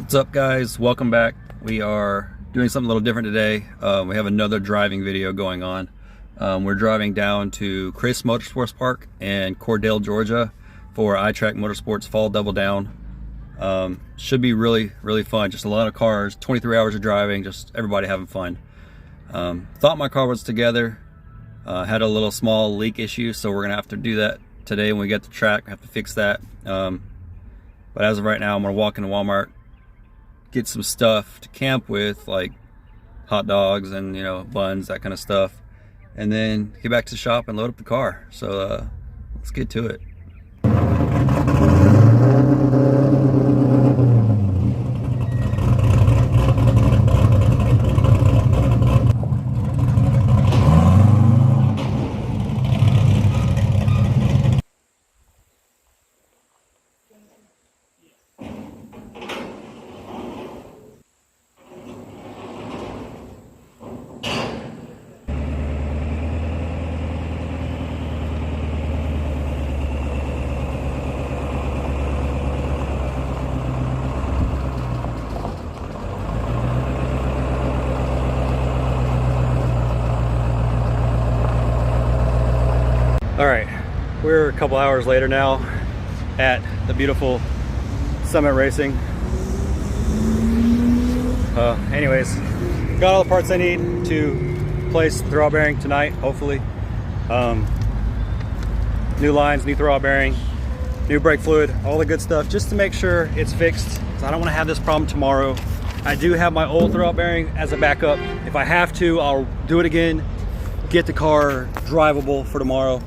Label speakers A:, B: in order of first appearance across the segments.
A: What's up, guys? Welcome back. We are doing something a little different today. We have another driving video going on. We're driving down to Chris Motorsports Park in Cordele, Georgia for ITrack Motorsports Fall Double Down. Should be really fun. Just a lot of cars, 23 hours of driving, just everybody having fun. Thought my car was together. Had a little small leak issue, so we're gonna have to do that today when we get to the track. We have to fix that. But as of right now, I'm gonna walk into Walmart, get some stuff to camp with, like hot dogs and buns, that kind of stuff, and then get back to the shop and load up the car. So let's get to it. All right, we're a couple hours later now at the beautiful Summit Racing. Anyways, got all the parts I need to place the throwout bearing tonight, hopefully. New lines, new throwout bearing, new brake fluid, all the good stuff, just to make sure it's fixed, because I don't want to have this problem tomorrow. I do have my old throwout bearing as a backup. If I have to, I'll do it again, get the car drivable for tomorrow.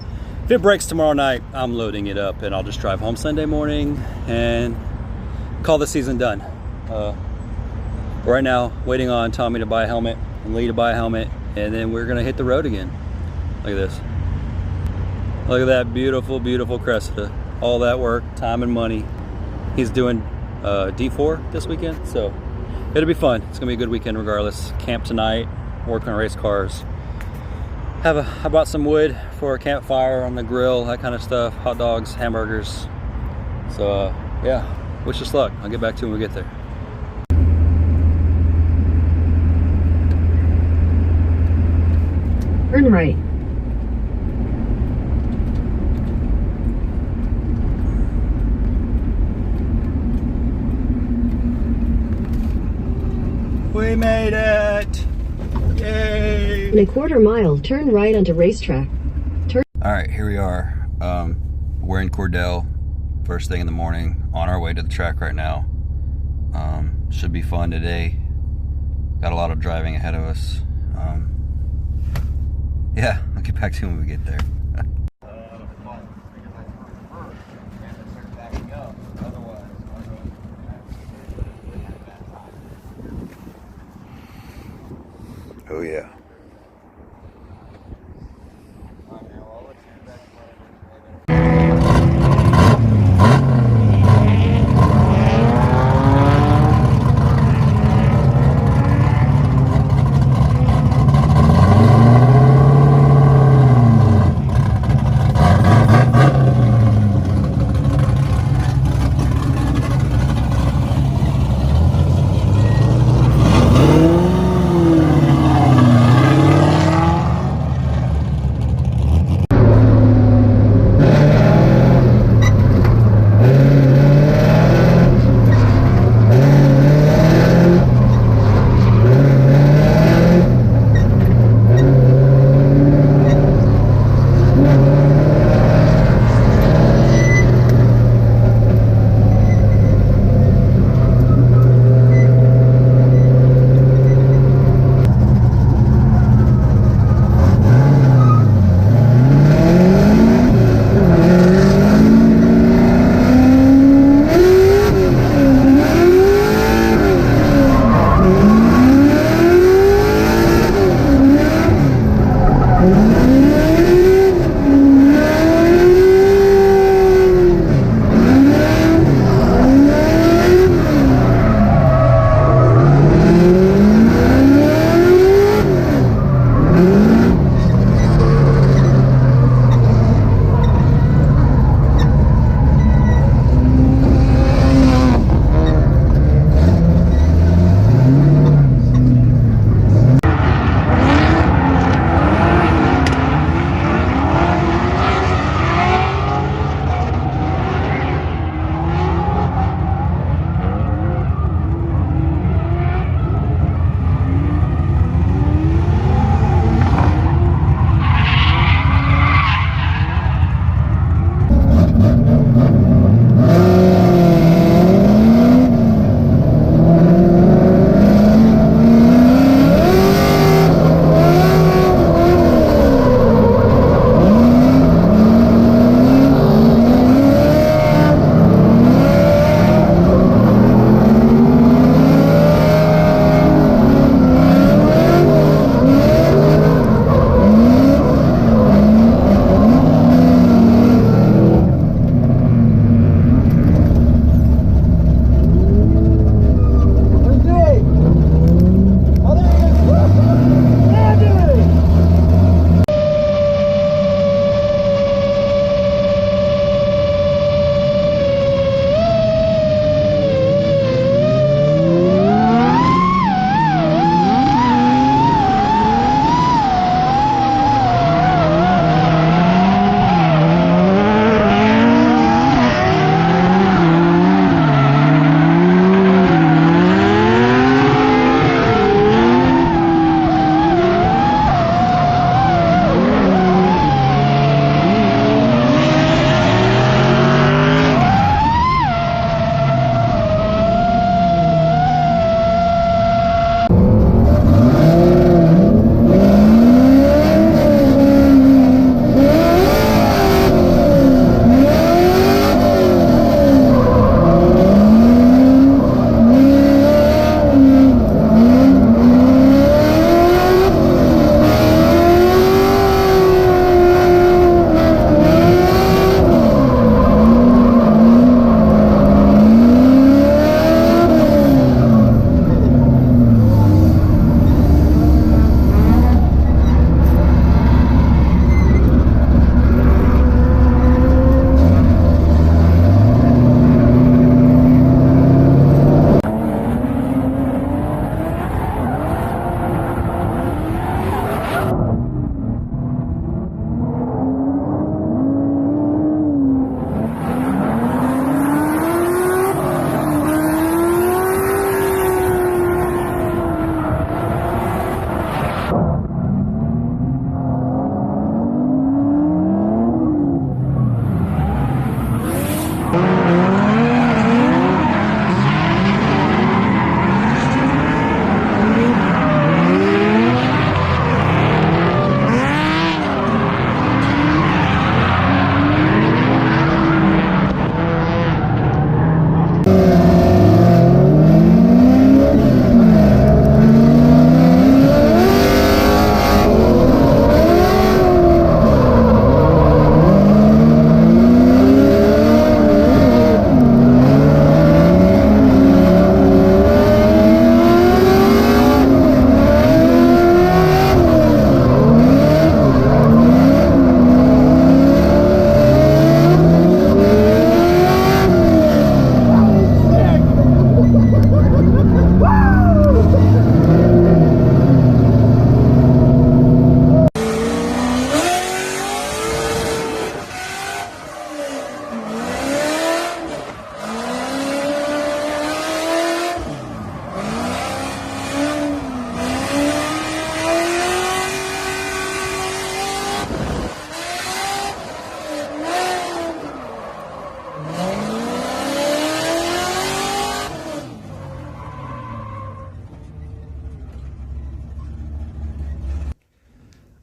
A: If it breaks tomorrow night, I'm loading it up and I'll just drive home Sunday morning and call the season done. Right now, waiting on Tommy to buy a helmet and Lee to buy a helmet, and then we're gonna hit the road again. Look at this. Look at that beautiful Cressida. All that work, time and money. He's doing D4 this weekend, so it'll be fun. It's gonna be a good weekend regardless. Camp tonight, work on race cars. I bought some wood for a campfire on the grill, that kind of stuff. Hot dogs, hamburgers. So yeah, wish us luck. I'll get back to you when we get there.
B: Turn right.
A: We made it! Yay!
B: In a quarter mile, turn right onto racetrack.
A: All right, here we are. We're in Cordele, first thing in the morning, on our way to the track right now. Should be fun today. Got a lot of driving ahead of us. Yeah, I'll get back to you when we get there. Oh yeah.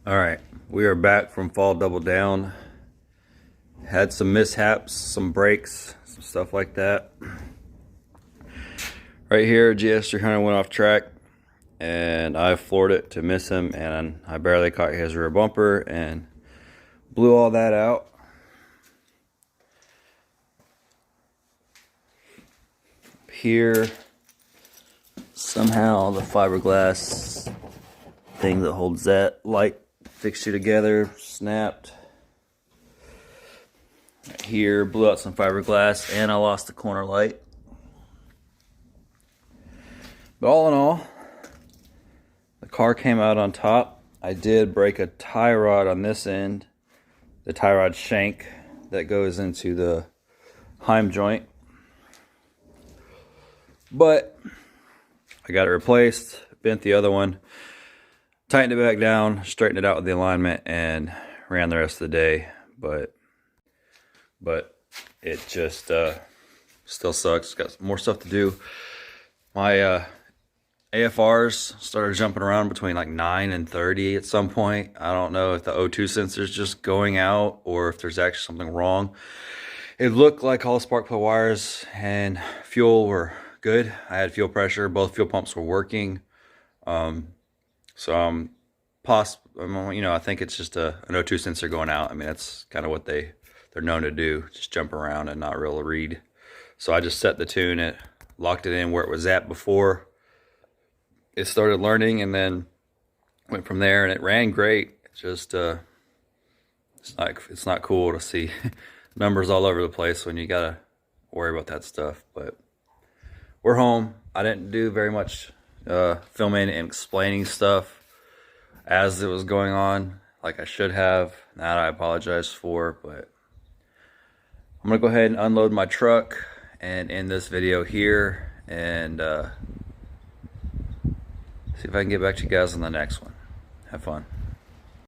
A: All right, we are back from fall double down. Had some mishaps, some breaks, some stuff like that. Right here, GS300 went off track and I floored it to miss him, and I barely caught his rear bumper and blew all that out. Here, somehow the fiberglass thing that holds that light fixture together snapped. Right here, blew out some fiberglass, and I lost the corner light. But all in all, the car came out on top. I did break a tie rod on this end, the tie rod shank that goes into the Heim joint. But I got it replaced, bent the other one, tightened it back down, straightened it out with the alignment, and ran the rest of the day. But it just still sucks. Got more stuff to do. My AFRs started jumping around between like 9 and 30 at some point. I don't know if the O2 sensor is just going out or if there's actually something wrong. It looked like all the spark plug wires and fuel were good. I had fuel pressure. Both fuel pumps were working. So I'm I think it's just an O2 sensor going out. I mean, that's kind of what they're known to do, just jump around and not really read. So I just set the tune, it locked it in where it was at before it started learning, and then went from there, and it ran great. It's just it's not cool to see numbers all over the place when you gotta worry about that stuff. But we're home. I didn't do very much filming and explaining stuff as it was going on like I should have. That I apologize for, but I'm gonna go ahead and unload my truck and end this video here, and see if I can get back to you guys on the next one. Have fun.